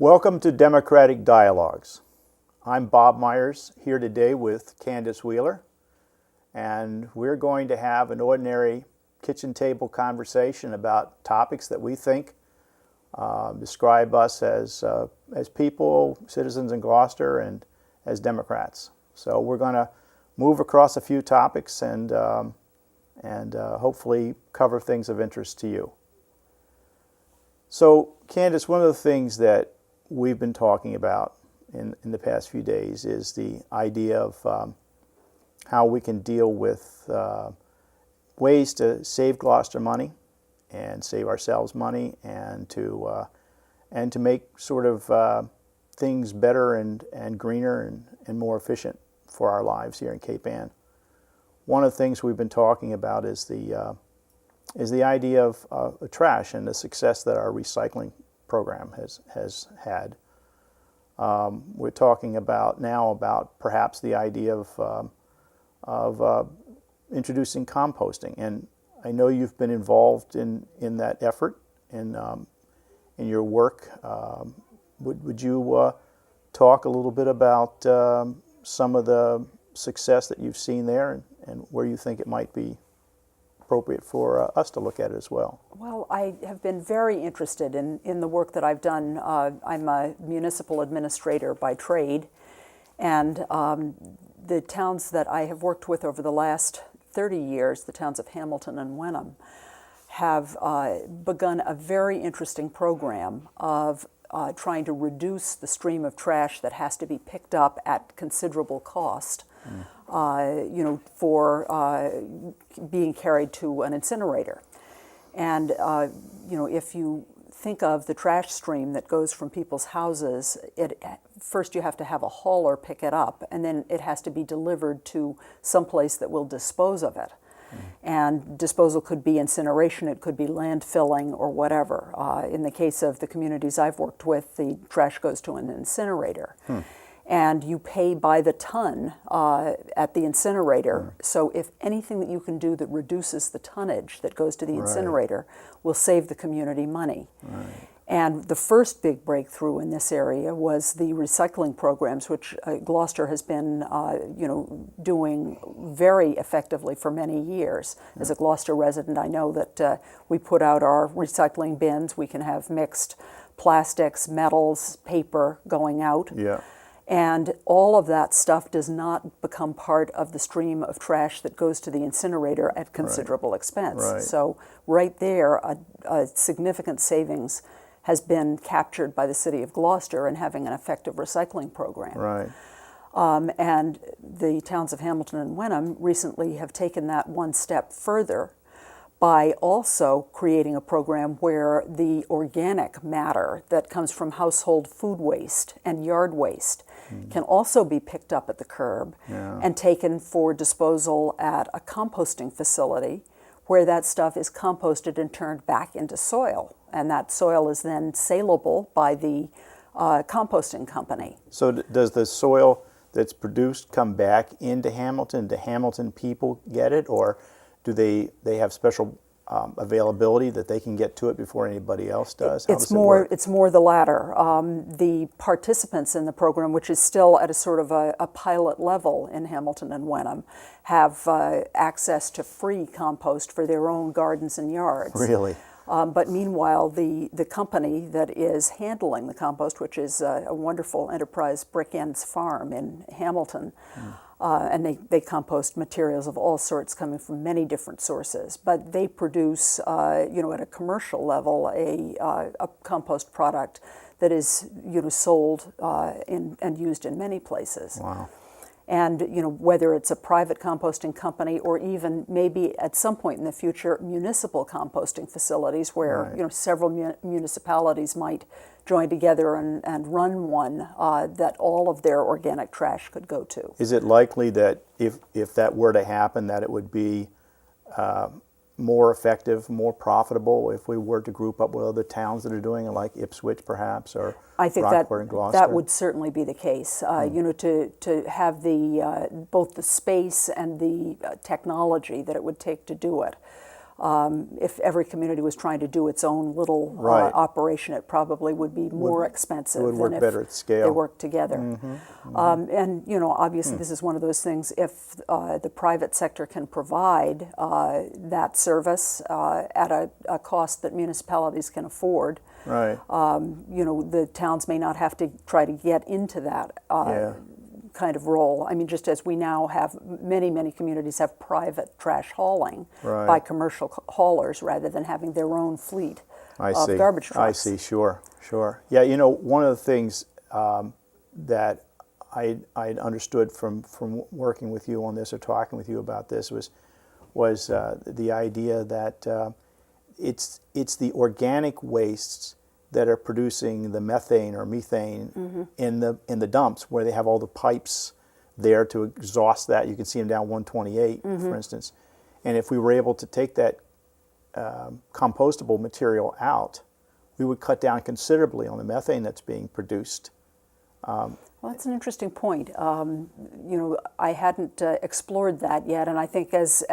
Welcome to Democratic Dialogues. I'm Bob Myers, here today with Candace Wheeler, and we're going to have an ordinary kitchen table conversation about topics that we think describe us as people, citizens in Gloucester, and as Democrats. So we're going to move across a few topics and hopefully cover things of interest to you. So, Candace, one of the things that we've been talking about in the past few days is the idea of how we can deal with ways to save Gloucester money and save ourselves money and to make sort of things better and greener and more efficient for our lives here in Cape Ann. One of the things we've been talking about is the idea of trash and the success that our recycling program has had. We're talking about perhaps the idea of introducing composting, and I know you've been involved in that effort in your work. Would you talk a little bit about some of the success that you've seen there and where you think it might be appropriate for us to look at it as well? Well, I have been very interested in the work that I've done. I'm a municipal administrator by trade, and the towns that I have worked with over the last 30 years, the towns of Hamilton and Wenham, have begun a very interesting program of trying to reduce the stream of trash that has to be picked up at considerable cost. For being carried to an incinerator. And, if you think of the trash stream that goes from people's houses, first you have to have a hauler pick it up, and then it has to be delivered to some place that will dispose of it. And disposal could be incineration, it could be landfilling or whatever. In the case of the communities I've worked with, the trash goes to an incinerator. And you pay by the ton at the incinerator. So if anything that you can do that reduces the tonnage that goes to the incinerator will save the community money. And the first big breakthrough in this area was the recycling programs, which Gloucester has been doing very effectively for many years. As a Gloucester resident, I know that we put out our recycling bins. We can have mixed plastics, metals, paper going out. And all of that stuff does not become part of the stream of trash that goes to the incinerator at considerable expense. So right there, a significant savings has been captured by the city of Gloucester in having an effective recycling program. And the towns of Hamilton and Wenham recently have taken that one step further by also creating a program where the organic matter that comes from household food waste and yard waste can also be picked up at the curb and taken for disposal at a composting facility where that stuff is composted and turned back into soil. And that soil is then saleable by the composting company. So does the soil that's produced come back into Hamilton? Do Hamilton people get it, or do they have special availability that they can get to it before anybody else does? How does it work? It's more the latter. The participants in the program, which is still at a sort of a pilot level in Hamilton and Wenham, have access to free compost for their own gardens and yards. Really? But meanwhile, the company that is handling the compost, which is a wonderful enterprise, Brick Ends Farm in Hamilton, and they compost materials of all sorts coming from many different sources. But they produce, at a commercial level, a compost product that is, sold and used in many places. Wow. And whether it's a private composting company or even maybe at some point in the future municipal composting facilities where several municipalities might join together and run one that all of their organic trash could go to. Is it likely that if that were to happen, that it would be more effective, more profitable if we were to group up with other towns that are doing it, like Ipswich perhaps, or I think Rockport and Gloucester? that would certainly be the case. To have the both the space and the technology that it would take to do it If every community was trying to do its own little Right. operation, it probably would be more expensive it would work than better if at scale. they worked together. And obviously, this is one of those things. If the private sector can provide that service at a cost that municipalities can afford, Right. the towns may not have to try to get into that Yeah. kind of role. I mean, just as we now have, many communities have private trash hauling Right. by commercial haulers rather than having their own fleet I of see. garbage trucks. I see. Sure. Yeah. One of the things that I understood from working with you on this or talking with you about this was the idea that it's the organic wastes that are producing the methane or methane in the dumps, where they have all the pipes there to exhaust that. You can see them down 128, for instance. And if we were able to take that compostable material out, we would cut down considerably on the methane that's being produced. Well, that's an interesting point. I hadn't explored that yet, and I think as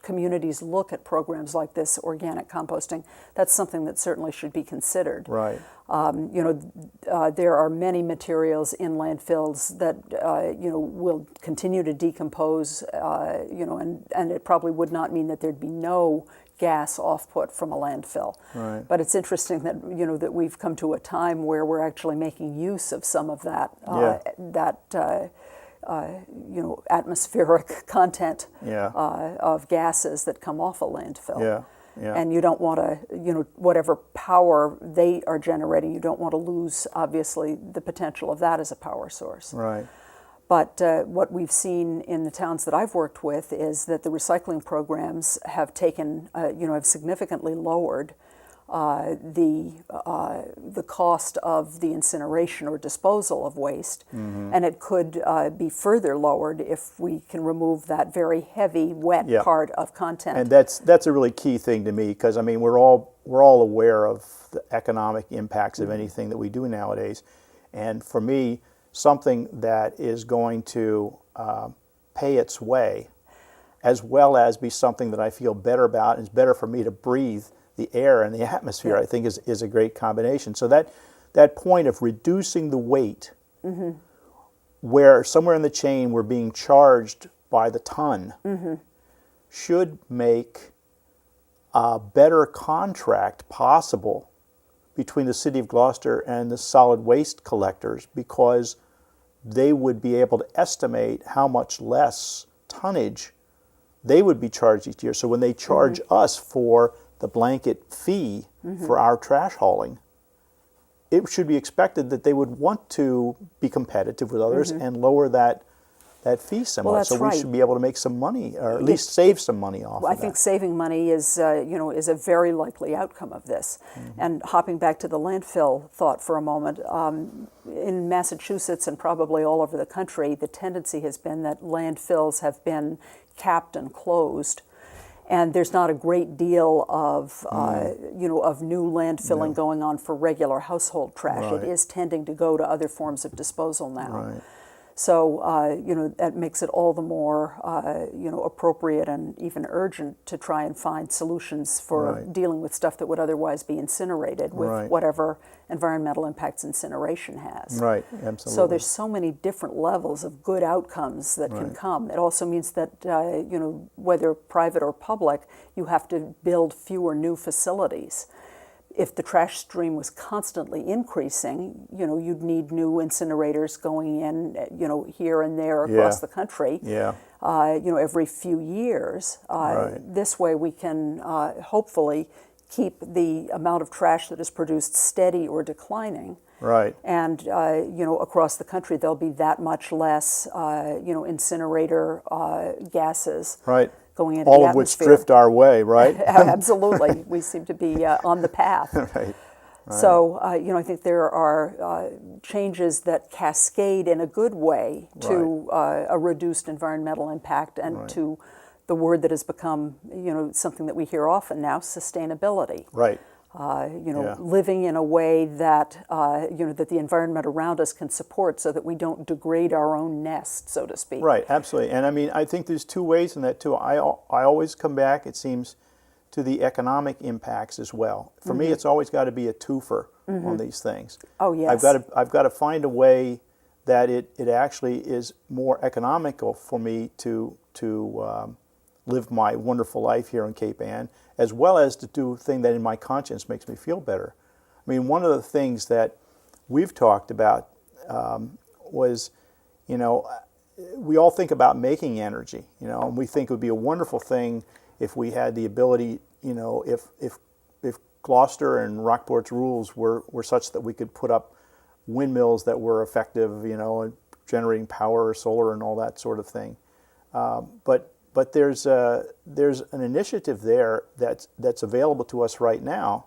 communities look at programs like this, organic composting, that's something that certainly should be considered. Right. There are many materials in landfills that will continue to decompose, and it probably would not mean that there'd be no gas off-put from a landfill. Right. But it's interesting that that we've come to a time where we're actually making use of some of that atmospheric content Yeah. of gases that come off a landfill. Yeah. Yeah. And you don't want to, whatever power they are generating, you don't want to lose, obviously, the potential of that as a power source. Right. But what we've seen in the towns that I've worked with is that the recycling programs have taken, have significantly lowered the cost of the incineration or disposal of waste, and it could be further lowered if we can remove that very heavy, wet Yeah. part of content. And that's a really key thing to me, because I mean we're all aware of the economic impacts of anything that we do nowadays, and for me, something that is going to pay its way, as well as be something that I feel better about, and it's better for me to breathe the air and the atmosphere, Yeah. I think is a great combination. So that point of reducing the weight, where somewhere in the chain we're being charged by the ton, should make a better contract possible between the City of Gloucester and the solid waste collectors, because they would be able to estimate how much less tonnage they would be charged each year. So when they charge us for the blanket fee for our trash hauling, it should be expected that they would want to be competitive with others and lower that fee somewhat. Well, that's so we right. should be able to make some money, or at least save some money off I of think that. saving money is a very likely outcome of this. And hopping back to the landfill thought for a moment, in Massachusetts and probably all over the country, the tendency has been that landfills have been capped and closed, and there's not a great deal of of new landfilling going on for regular household trash. Right. It is tending to go to other forms of disposal now. Right. So, that makes it all the more, appropriate and even urgent to try and find solutions for Right. dealing with stuff that would otherwise be incinerated with Right. whatever environmental impacts incineration has. Right, absolutely. So there's so many different levels of good outcomes that can come. It also means that, whether private or public, you have to build fewer new facilities. If the trash stream was constantly increasing, you'd need new incinerators going in, here and there across Yeah. the country, Yeah. every few years. Right. This way we can hopefully keep the amount of trash that is produced steady or declining. Right. And, across the country, there'll be that much less, incinerator gases Right. going into All the of which atmosphere. drift our way, right? Absolutely. We seem to be on the path. Right. So, I think there are changes that cascade in a good way to a reduced environmental impact and to the word that has become, something that we hear often now, sustainability. Right. living in a way that, that the environment around us can support so that we don't degrade our own nest, so to speak. Right, absolutely. And I mean, I think there's two ways in that too. I always come back, it seems, to the economic impacts as well. For me, it's always got to be a twofer on these things. Oh, yes. I've got to find a way that it actually is more economical for me to live my wonderful life here in Cape Ann, as well as to do a thing that in my conscience makes me feel better. I mean, one of the things that we've talked about was, we all think about making energy, and we think it would be a wonderful thing if we had the ability, if Gloucester and Rockport's rules were such that we could put up windmills that were effective, and generating power or solar and all that sort of thing. But there's an initiative there that's available to us right now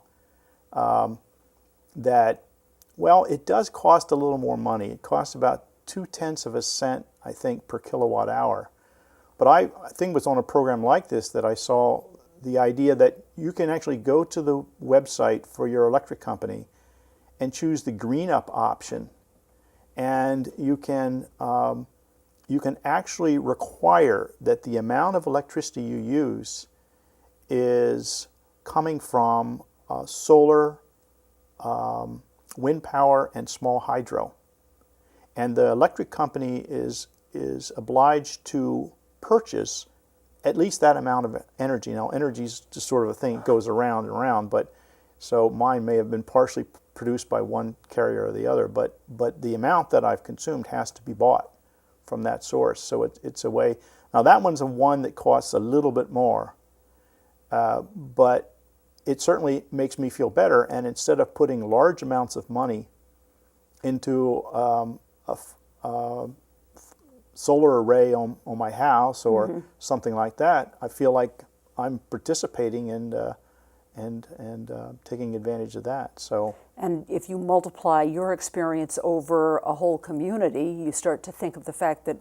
that, well, it does cost a little more money. It costs about 0.2 cents, I think, per kilowatt hour. But I think it was on a program like this that I saw the idea that you can actually go to the website for your electric company and choose the green up option, and you can actually require that the amount of electricity you use is coming from solar, wind power, and small hydro. And the electric company is obliged to purchase at least that amount of energy. Now, energy is just sort of a thing that goes around and around, but so mine may have been partially produced by one carrier or the other, but the amount that I've consumed has to be bought from that source. So it's a way. Now, that one's one that costs a little bit more, but it certainly makes me feel better. And instead of putting large amounts of money into a solar array on my house or something like that, I feel like I'm participating and taking advantage of that. So, and if you multiply your experience over a whole community, you start to think of the fact that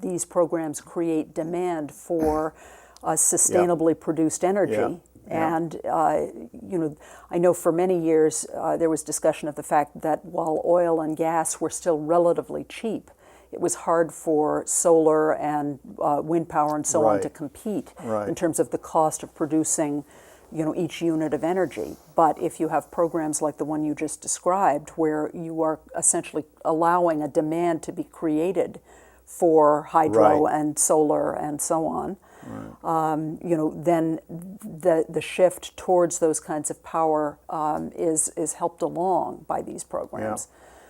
these programs create demand for sustainably produced energy. Yeah. And I know for many years there was discussion of the fact that while oil and gas were still relatively cheap, it was hard for solar and wind power and so on to compete in terms of the cost of producing, each unit of energy. But if you have programs like the one you just described, where you are essentially allowing a demand to be created for hydro and solar and so on, then the shift towards those kinds of power is helped along by these programs.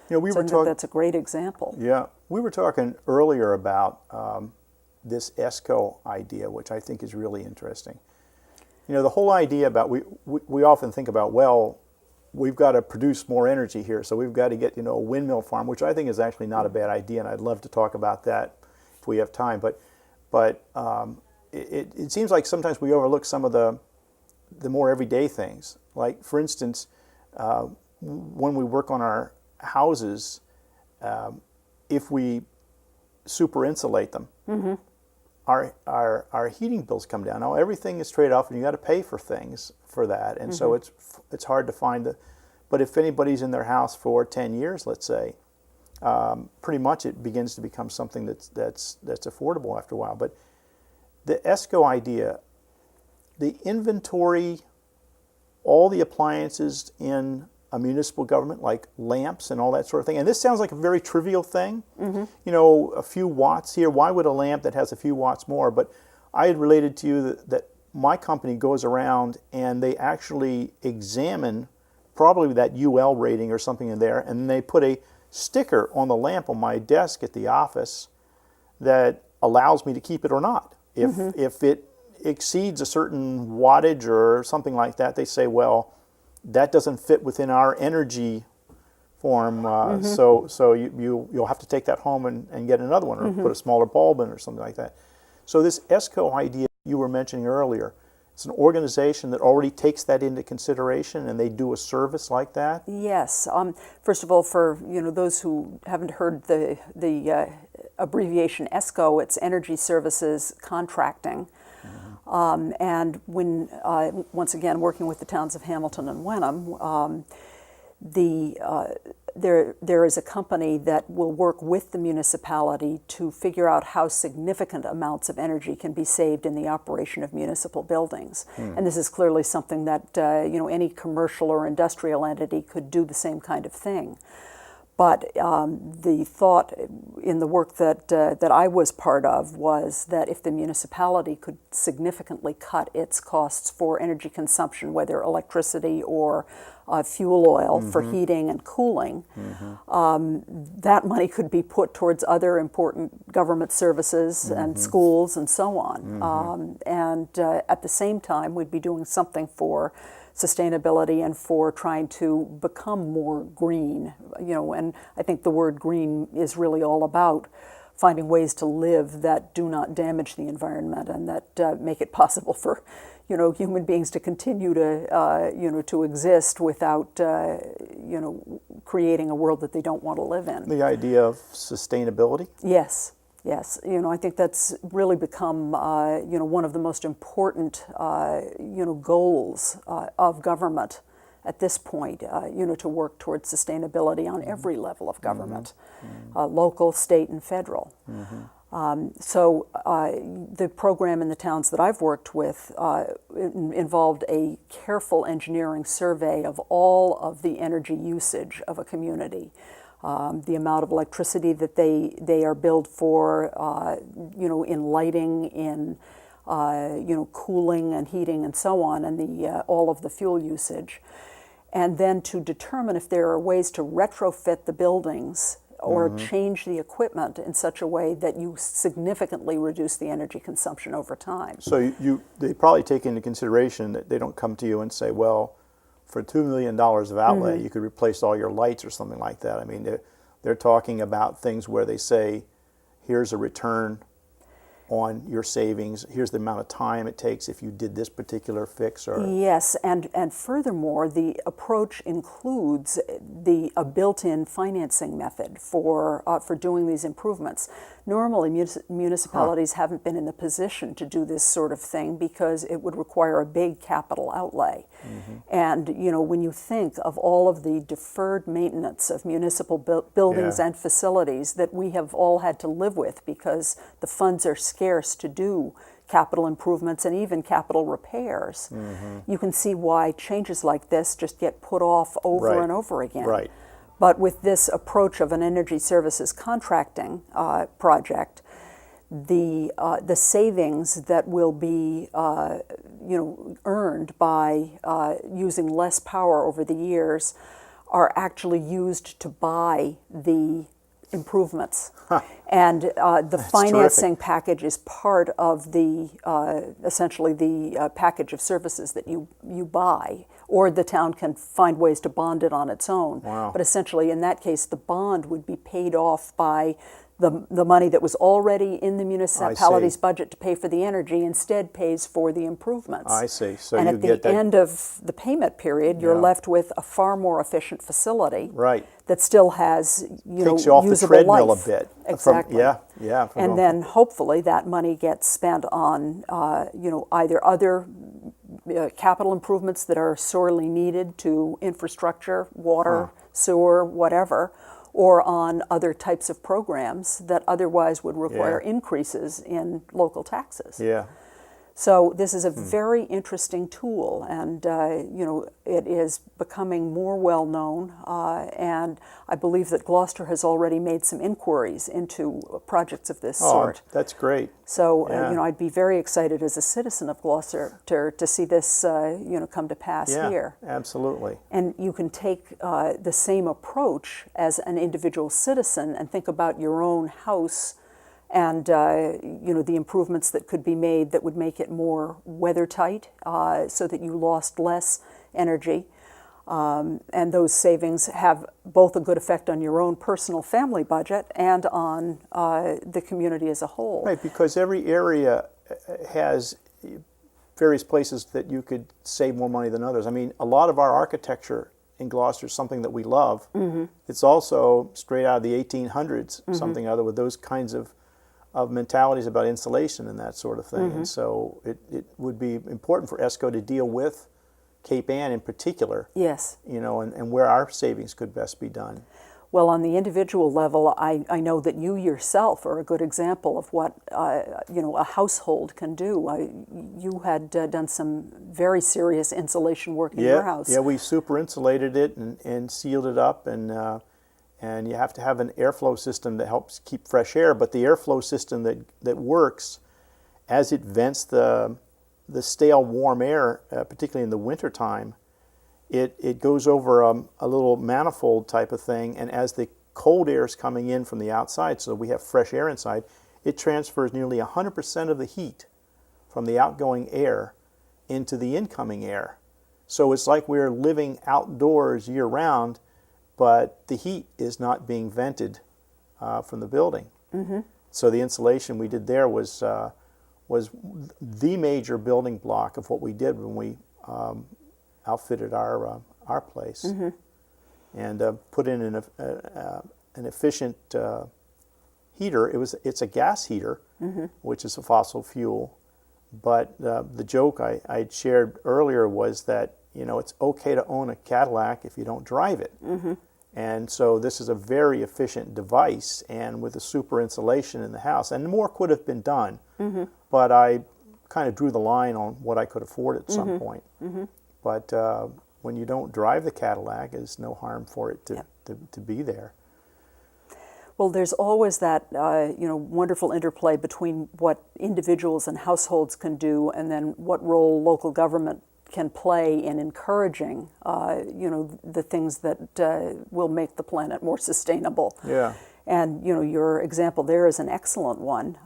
Yeah. We so were talking. That's a great example. Yeah, we were talking earlier about this ESCO idea, which I think is really interesting. The whole idea about we often think about, well, we've got to produce more energy here, so we've got to get a windmill farm, which I think is actually not a bad idea, and I'd love to talk about that if we have time. But it seems like sometimes we overlook some of the more everyday things. Like, for instance, when we work on our houses, if we super insulate them, our heating bills come down. Now, everything is trade off, and you got to pay for things for that, and so it's hard to find but if anybody's in their house for 10 years, let's say, pretty much it begins to become something that's affordable after a while. But the ESCO idea, the inventory, all the appliances in a municipal government, like lamps and all that sort of thing. And this sounds like a very trivial thing, a few watts here. Why would a lamp that has a few watts more? But I had related to you that my company goes around and they actually examine probably that UL rating or something in there, and they put a sticker on the lamp on my desk at the office that allows me to keep it or not. If it exceeds a certain wattage or something like that, they say, well, that doesn't fit within our energy form, so you'll have to take that home and get another one, or put a smaller bulb in or something like that. So this ESCO idea you were mentioning earlier, it's an organization that already takes that into consideration, and they do a service like that? Yes. First of all, for those who haven't heard the abbreviation ESCO, it's Energy Services Contracting. And when, once again, working with the towns of Hamilton and Wenham, there is a company that will work with the municipality to figure out how significant amounts of energy can be saved in the operation of municipal buildings. And this is clearly something that any commercial or industrial entity could do the same kind of thing. But the thought in the work that I was part of was that if the municipality could significantly cut its costs for energy consumption, whether electricity or fuel oil for heating and cooling, that money could be put towards other important government services and schools and so on. And at the same time, we'd be doing something for sustainability and for trying to become more green. And I think the word green is really all about finding ways to live that do not damage the environment and that make it possible for human beings to continue to exist without creating a world that they don't want to live in. The idea of sustainability? Yes. Yes, I think that's really become, one of the most important, goals of government at this point, to work towards sustainability on every level of government, local, state, and federal. So the program in the towns that I've worked with involved a careful engineering survey of all of the energy usage of a community. The amount of electricity that they are billed for, in lighting, in cooling and heating and so on, and all of the fuel usage, and then to determine if there are ways to retrofit the buildings or change the equipment in such a way that you significantly reduce the energy consumption over time. So they probably take into consideration that they don't come to you and say, well, for $2 million of outlay, you could replace all your lights or something like that. I mean, they're talking about things where they say, here's a return on your savings, here's the amount of time it takes if you did this particular fix. Or yes, and furthermore, the approach includes a built-in financing method for doing these improvements. Normally, municipalities haven't been in the position to do this sort of thing because it would require a big capital outlay. And when you think of all of the deferred maintenance of municipal buildings and facilities that we have all had to live with because the funds are scarce to do capital improvements and even capital repairs, you can see why changes like this just get put off over and over again. Right. But with this approach of an energy services contracting project, the savings that will be earned by using less power over the years are actually used to buy the improvements. And the financing package is part of the essentially the package of services that you buy, or the town can find ways to bond it on its own. Wow. But essentially, in that case, the bond would be paid off by the money that was already in the municipality's budget to pay for the energy instead pays for the improvements. I see. So and you at get the end of the payment period, you're left with a far more efficient facility that still has takes you off the usable treadmill life. a bit. Exactly. And then hopefully that money gets spent on either other capital improvements that are sorely needed to infrastructure, water, sewer, whatever, or on other types of programs that otherwise would require increases in local taxes. So this is a very interesting tool, and it is becoming more well known. And I believe that Gloucester has already made some inquiries into projects of this sort. That's great. So I'd be very excited as a citizen of Gloucester to see this come to pass here. Absolutely. And you can take the same approach as an individual citizen and think about your own house and the improvements that could be made that would make it more weather tight, so that you lost less energy, and those savings have both a good effect on your own personal family budget and on the community as a whole. Right, because every area has various places that you could save more money than others. I mean, a lot of our architecture in Gloucester is something that we love. It's also straight out of the 1800s, something other with those kinds of of mentalities about insulation and that sort of thing. And so it would be important for ESCO to deal with Cape Ann in particular, Yes. and where our savings could best be done. Well, on the individual level, I know that you yourself are a good example of what a household can do. You had done some very serious insulation work in your house. Yeah, we super insulated it and sealed it up, and you have to have an airflow system that helps keep fresh air. But the airflow system that works as it vents the stale warm air, particularly in the wintertime, it goes over a little manifold type of thing, and as the cold air is coming in from the outside, so we have fresh air inside, it transfers nearly 100% of the heat from the outgoing air into the incoming air. So it's like we're living outdoors year-round, but the heat is not being vented from the building. So the insulation we did there was the major building block of what we did when we outfitted our place, and put in an efficient heater. It's a gas heater, which is a fossil fuel. But the joke I shared earlier was that it's okay to own a Cadillac if you don't drive it. And so this is a very efficient device, and with the super insulation in the house, and more could have been done. But I kind of drew the line on what I could afford at some point. But when you don't drive the Cadillac, there's no harm for it to be there. Well, there's always that wonderful interplay between what individuals and households can do, and then what role local government can play in encouraging the things that will make the planet more sustainable. Yeah. And your example there is an excellent one.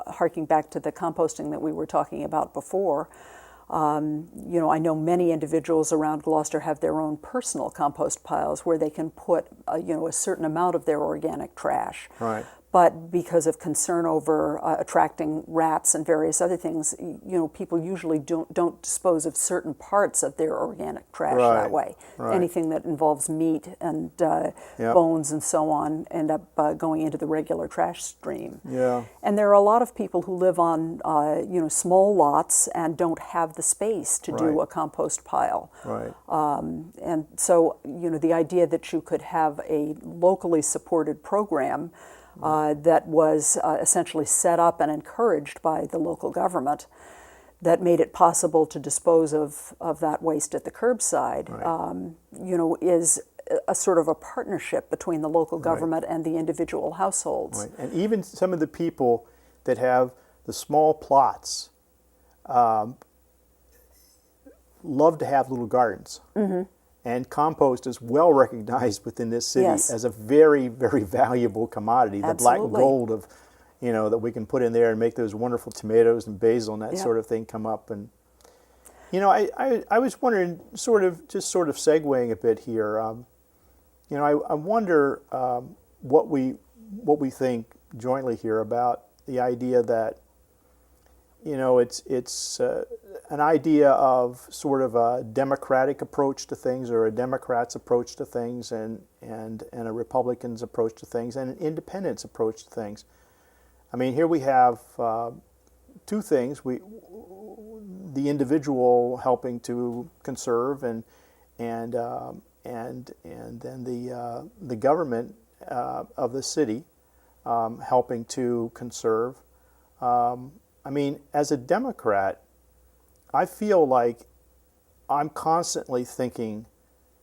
Harking back to the composting that we were talking about before. I know many individuals around Gloucester have their own personal compost piles where they can put a certain amount of their organic trash. Right. But because of concern over attracting rats and various other things, people usually don't dispose of certain parts of their organic trash that way. Right. Anything that involves meat and bones and so on end up going into the regular trash stream. Yeah. And there are a lot of people who live on small lots and don't have the space to do a compost pile. Right. And so the idea that you could have a locally supported program that was essentially set up and encouraged by the local government that made it possible to dispose of that waste at the curbside, is a sort of a partnership between the local government and the individual households. Right. And even some of the people that have the small plots love to have little gardens. And compost is well recognized within this city as a very, very valuable commodity. The black gold of, that we can put in there and make those wonderful tomatoes and basil and that sort of thing come up. And, I was wondering, sort of segueing a bit here, I wonder what we think jointly here about the idea that, it's an idea of sort of a democratic approach to things, or a Democrat's approach to things, and a Republican's approach to things, and an independent's approach to things. I mean, here we have two things: the individual helping to conserve, and then the government of the city helping to conserve. I mean, as a Democrat, I feel like I'm constantly thinking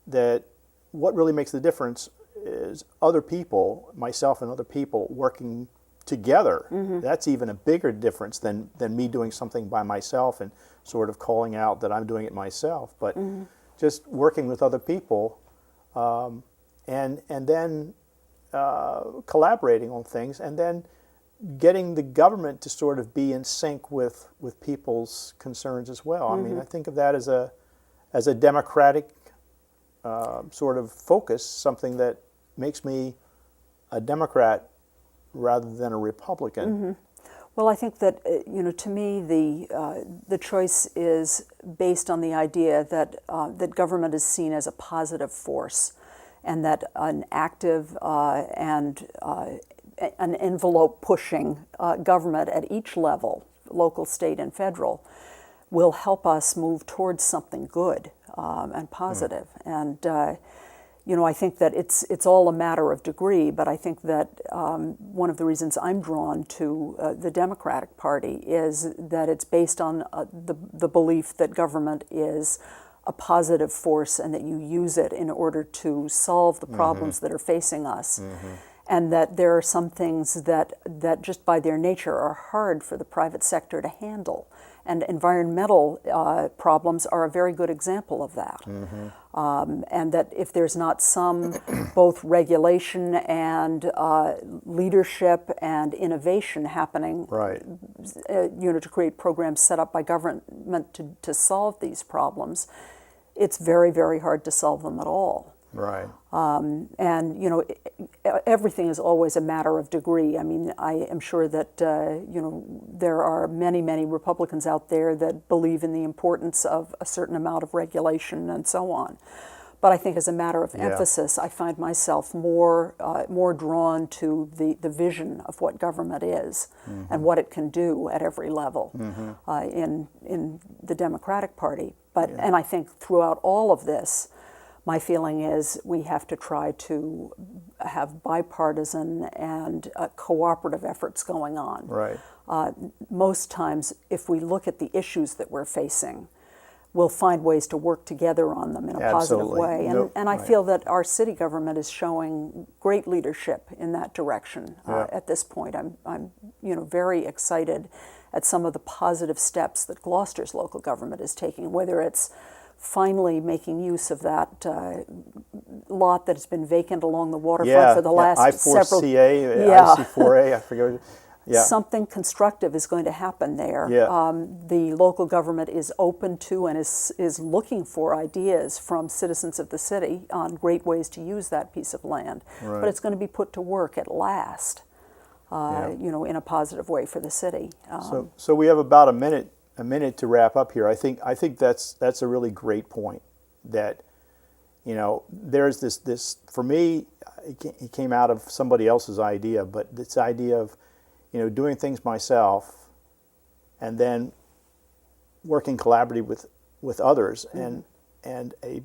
that what really makes the difference is other people, myself and other people, working together. That's even a bigger difference than me doing something by myself and sort of calling out that I'm doing it myself. But just working with other people, and then collaborating on things, and then getting the government to sort of be in sync with people's concerns as well. I mean, I think of that as a democratic sort of focus, something that makes me a Democrat rather than a Republican. Well, I think that to me the choice is based on the idea that that government is seen as a positive force, and that an active and an envelope-pushing government at each level, local, state, and federal, will help us move towards something good and positive. And I think that it's all a matter of degree, but I think that one of the reasons I'm drawn to the Democratic Party is that it's based on the belief that government is a positive force and that you use it in order to solve the problems that are facing us. And that there are some things that just by their nature are hard for the private sector to handle. And environmental problems are a very good example of that. And that if there's not some both regulation and leadership and innovation happening, Right. To create programs set up by government to solve these problems, it's very, very hard to solve them at all. Right. And everything is always a matter of degree. I mean, I am sure that there are many, many Republicans out there that believe in the importance of a certain amount of regulation and so on. But I think as a matter of emphasis, I find myself more drawn to the vision of what government is and what it can do at every level in the Democratic Party. And I think throughout all of this, my feeling is we have to try to have bipartisan and cooperative efforts going on. Right. Most times, if we look at the issues that we're facing, we'll find ways to work together on them in a positive way. And I feel that our city government is showing great leadership in that direction at this point. I'm very excited at some of the positive steps that Gloucester's local government is taking, whether it's finally making use of that lot that has been vacant along the waterfront for the last several... I4CA, IC4A, I forget. Something constructive is going to happen there. The local government is open to and is looking for ideas from citizens of the city on great ways to use that piece of land. Right. But it's going to be put to work at last, in a positive way for the city. So we have about a minute to wrap up here. I think that's a really great point. That there's this for me. It came out of somebody else's idea, but this idea of doing things myself, and then working collaboratively with others, and a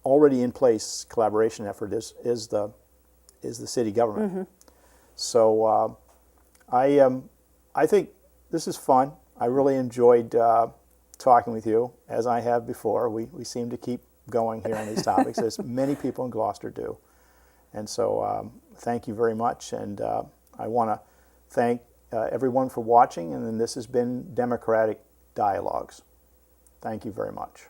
already in place collaboration effort is the city government. So I think this is fun. I really enjoyed talking with you, as I have before. We seem to keep going here on these topics, as many people in Gloucester do. And so thank you very much. And I want to thank everyone for watching. And then this has been Democratic Dialogues. Thank you very much.